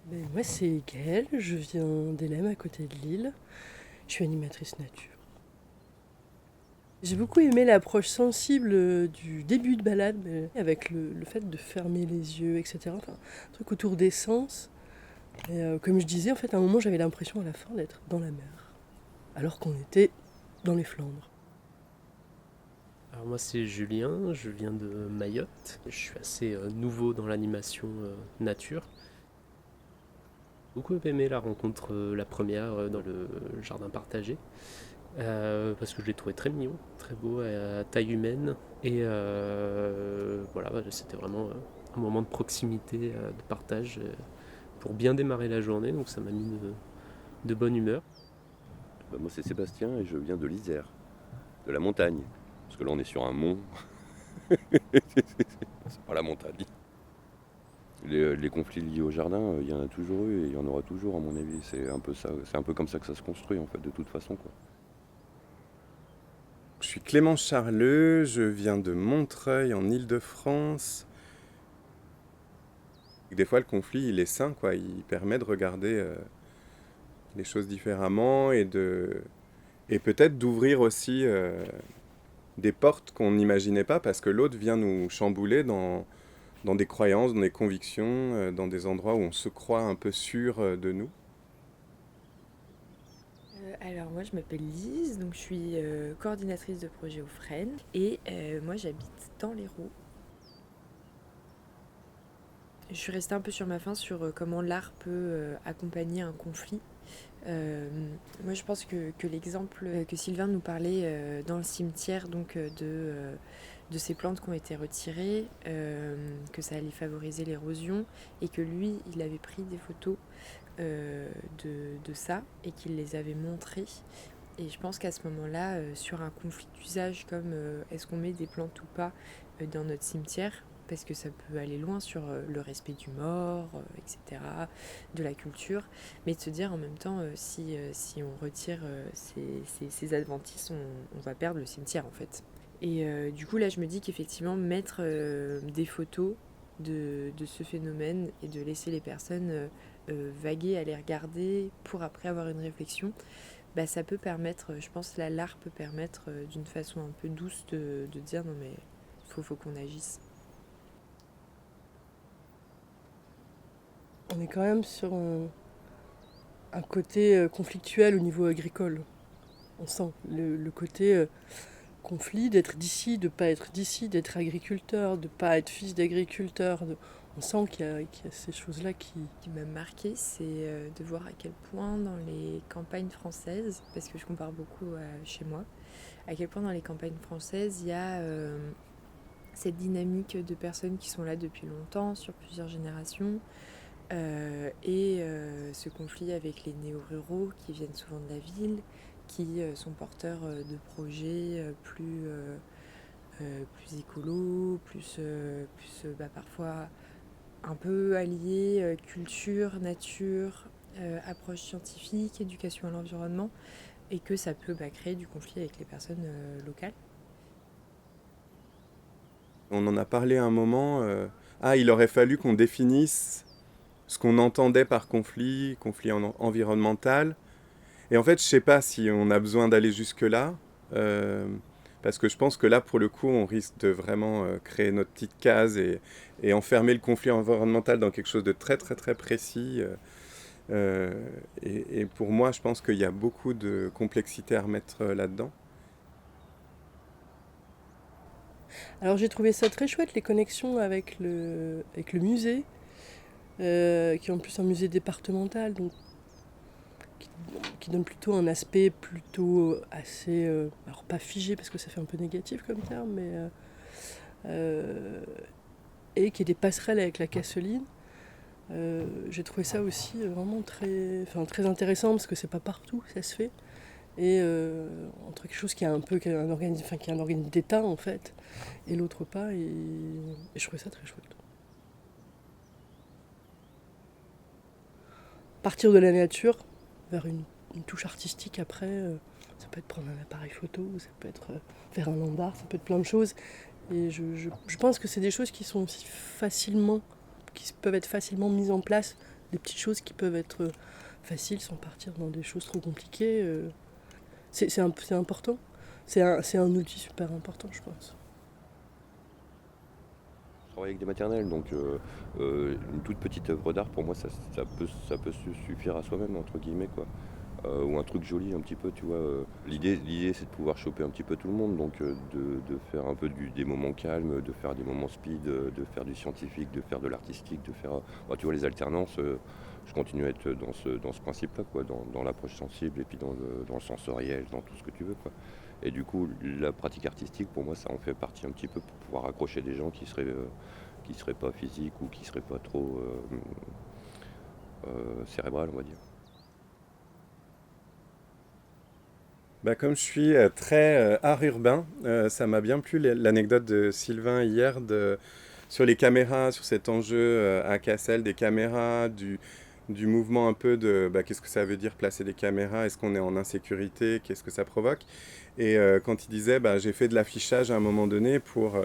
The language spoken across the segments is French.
Moi, c'est Gaëlle, je viens d'Elem, à côté de Lille. Je suis animatrice nature. J'ai beaucoup aimé l'approche sensible du début de balade, avec le fait de fermer les yeux, etc. Enfin, un truc autour des sens. Et comme je disais, en fait, à un moment, j'avais l'impression à la fin d'être dans la mer, alors qu'on était dans les Flandres. Alors moi c'est Julien, je viens de Mayotte. Je suis assez nouveau dans l'animation nature. J'ai beaucoup aimé la rencontre, la première dans le jardin partagé, parce que je l'ai trouvé très mignon, très beau, à taille humaine. Et voilà, c'était vraiment un moment de proximité, de partage, pour bien démarrer la journée, donc ça m'a mis de bonne humeur. Bah, moi, c'est Sébastien et je viens de l'Isère, de la montagne. Parce que là, on est sur un mont, c'est pas la montagne. Les conflits liés au jardin, il y en a toujours eu et il y en aura toujours, à mon avis. C'est un peu ça, c'est un peu comme ça que ça se construit, en fait, de toute façon, quoi. Je suis Clément Charleux, je viens de Montreuil en Île-de-France. Des fois, le conflit, il est sain, quoi. Il permet de regarder les choses différemment et peut-être d'ouvrir aussi des portes qu'on n'imaginait pas parce que l'autre vient nous chambouler dans des croyances, dans des convictions, dans des endroits où on se croit un peu sûr de nous. Alors moi je m'appelle Lise, donc je suis coordinatrice de projet au FREN et moi j'habite dans l'Hérault. Je suis restée un peu sur ma faim sur comment l'art peut accompagner un conflit. Moi je pense que l'exemple que Sylvain nous parlait dans le cimetière de ces plantes qui ont été retirées, que ça allait favoriser l'érosion et que lui il avait pris des photos de ça et qu'il les avait montrées. Et je pense qu'à ce moment-là, sur un conflit d'usage comme est-ce qu'on met des plantes ou pas dans notre cimetière, parce que ça peut aller loin sur le respect du mort, etc., de la culture, mais de se dire en même temps, si on retire ces adventices, on va perdre le cimetière en fait. Et du coup là je me dis qu'effectivement mettre des photos de ce phénomène et de laisser les personnes vaguer à les regarder pour après avoir une réflexion, bah, ça peut permettre, je pense là l'art peut permettre d'une façon un peu douce de dire non mais faut qu'on agisse. On est quand même sur un côté conflictuel au niveau agricole. On sent le côté conflit d'être d'ici, de ne pas être d'ici, d'être agriculteur, de ne pas être fils d'agriculteur. On sent qu'il y a ces choses-là qui... Ce qui m'a marqué, c'est de voir à quel point dans les campagnes françaises, parce que je compare beaucoup à chez moi, à quel point dans les campagnes françaises, il y a cette dynamique de personnes qui sont là depuis longtemps, sur plusieurs générations, et ce conflit avec les néo-ruraux qui viennent souvent de la ville, qui sont porteurs de projets plus écolos, parfois un peu alliés culture, nature, approche scientifique, éducation à l'environnement, et que ça peut créer du conflit avec les personnes locales. On en a parlé à un moment. Il aurait fallu qu'on définisse ce qu'on entendait par conflit environnemental. Et en fait, je sais pas si on a besoin d'aller jusque-là, parce que je pense que là, pour le coup, on risque de vraiment créer notre petite case et enfermer le conflit environnemental dans quelque chose de très très très précis. Et pour moi, je pense qu'il y a beaucoup de complexité à remettre là-dedans. Alors j'ai trouvé ça très chouette, les connexions avec le musée, qui est en plus un musée départemental, donc qui donne plutôt un aspect plutôt assez, alors pas figé parce que ça fait un peu négatif comme terme, mais et qui est des passerelles avec la Casseline. J'ai trouvé ça aussi vraiment très intéressant parce que c'est pas partout que ça se fait. Et entre quelque chose qui est un peu qui est un organisme, qui est un organisme d'État en fait, et l'autre pas, et je trouvais ça très chouette. Partir de la nature vers une touche artistique après, ça peut être prendre un appareil photo, ça peut être faire un lambard, ça peut être plein de choses. Et je pense que c'est des choses qui sont aussi qui peuvent être facilement mises en place des petites choses qui peuvent être faciles sans partir dans des choses trop compliquées. C'est important. C'est un outil super important, je pense. Je travaille avec des maternelles, donc une toute petite œuvre d'art, pour moi, ça peut se suffire à soi-même, entre guillemets, quoi. Ou un truc joli, un petit peu, tu vois. L'idée, c'est de pouvoir choper un petit peu tout le monde, donc de faire un peu des moments calmes, de faire des moments speed, de faire du scientifique, de faire de l'artistique, de faire, tu vois, les alternances. Je continue à être dans ce principe-là, quoi, dans l'approche sensible et puis dans le sensoriel, dans tout ce que tu veux, quoi. Et du coup, la pratique artistique, pour moi, ça en fait partie un petit peu pour pouvoir accrocher des gens qui seraient pas physiques ou qui seraient pas trop cérébrales, on va dire. Bah, comme je suis très art urbain, ça m'a bien plu l'anecdote de Sylvain hier sur les caméras, sur cet enjeu à Cassel des caméras, du mouvement un peu de qu'est-ce que ça veut dire placer des caméras, est-ce qu'on est en insécurité, qu'est-ce que ça provoque. Et quand il disait j'ai fait de l'affichage à un moment donné pour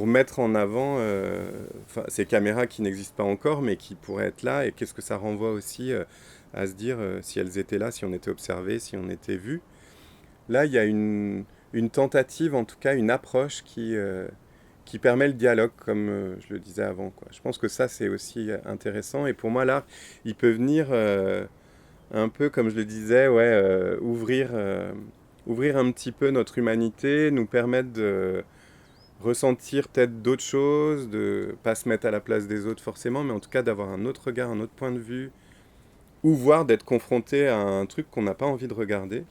mettre en avant ces caméras qui n'existent pas encore mais qui pourraient être là, et qu'est-ce que ça renvoie aussi à se dire si elles étaient là, si on était observé, si on était vu. Là, il y a une tentative, en tout cas une approche qui permet le dialogue, comme je le disais avant, quoi. Je pense que ça, c'est aussi intéressant. Et pour moi, l'art, il peut venir un peu, comme je le disais, ouvrir un petit peu notre humanité, nous permettre de ressentir peut-être d'autres choses, de pas se mettre à la place des autres forcément, mais en tout cas d'avoir un autre regard, un autre point de vue, ou voire d'être confronté à un truc qu'on n'a pas envie de regarder,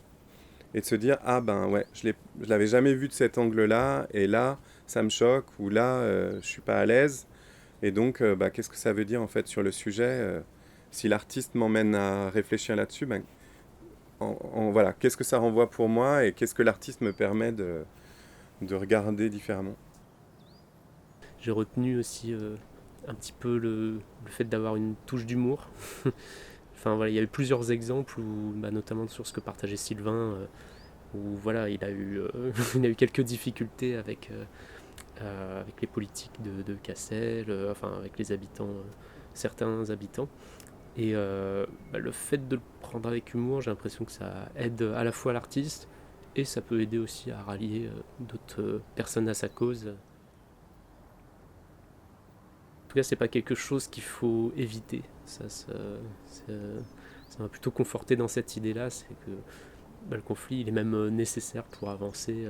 et de se dire je l'avais jamais vu de cet angle-là, et là ça me choque, ou là je suis pas à l'aise, et donc qu'est-ce que ça veut dire en fait sur le sujet, si l'artiste m'emmène à réfléchir là-dessus, voilà, qu'est-ce que ça renvoie pour moi, et qu'est-ce que l'artiste me permet de regarder différemment. J'ai retenu aussi un petit peu le fait d'avoir une touche d'humour. Enfin voilà, il y a eu plusieurs exemples, notamment sur ce que partageait Sylvain, où voilà, il a eu quelques difficultés avec les politiques de Cassel, avec les habitants, certains habitants. Et le fait de le prendre avec humour, j'ai l'impression que ça aide à la fois l'artiste, et ça peut aider aussi à rallier d'autres personnes à sa cause. En tout cas, c'est pas quelque chose qu'il faut éviter. Ça m'a plutôt conforté dans cette idée-là, c'est que le conflit, il est même nécessaire pour avancer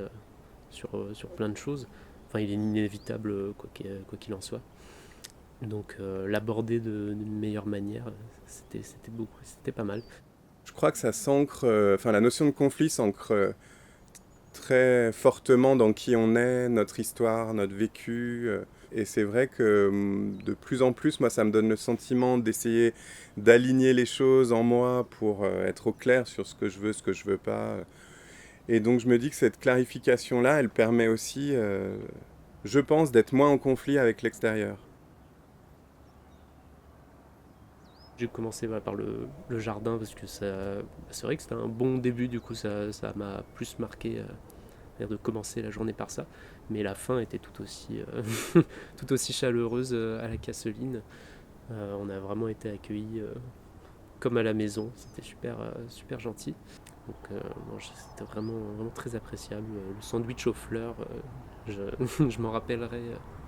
sur plein de choses. Enfin, il est inévitable quoi qu'il en soit. Donc l'aborder d'une meilleure manière, c'était pas mal. Je crois que ça s'ancre, la notion de conflit s'ancre très fortement dans qui on est, notre histoire, notre vécu. Et c'est vrai que de plus en plus, moi, ça me donne le sentiment d'essayer d'aligner les choses en moi pour être au clair sur ce que je veux pas. Et donc je me dis que cette clarification-là, elle permet aussi, je pense, d'être moins en conflit avec l'extérieur. J'ai commencé par le jardin parce que c'est vrai que c'était un bon début, du coup ça m'a plus marqué de commencer la journée par ça. Mais la fin était tout aussi chaleureuse à la Casseline. On a vraiment été accueillis comme à la maison, c'était super gentil. Donc c'était vraiment très appréciable. Le sandwich aux fleurs, je m'en rappellerai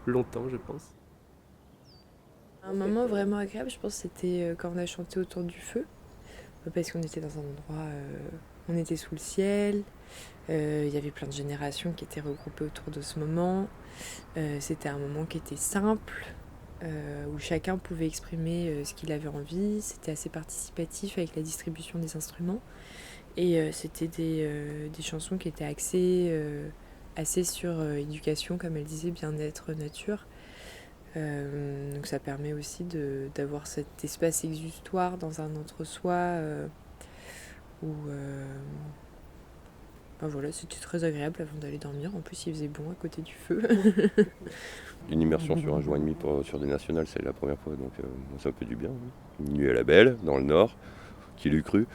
longtemps, je pense. Un moment vraiment agréable, je pense, c'était quand on a chanté autour du feu, parce qu'on était dans un endroit, on était sous le ciel, il y avait plein de générations qui étaient regroupées autour de ce moment. C'était un moment qui était simple, où chacun pouvait exprimer ce qu'il avait envie. C'était assez participatif avec la distribution des instruments, et c'était des chansons qui étaient axées assez sur éducation, comme elle disait, bien-être, nature. Donc ça permet aussi d'avoir cet espace exutoire dans un entre-soi où voilà, c'était très agréable avant d'aller dormir. En plus, il faisait bon à côté du feu. Une immersion sur 1 jour et demi sur des nationales, c'est la première fois, donc ça me fait du bien. Une nuit à la belle, dans le nord, qui l'eût cru.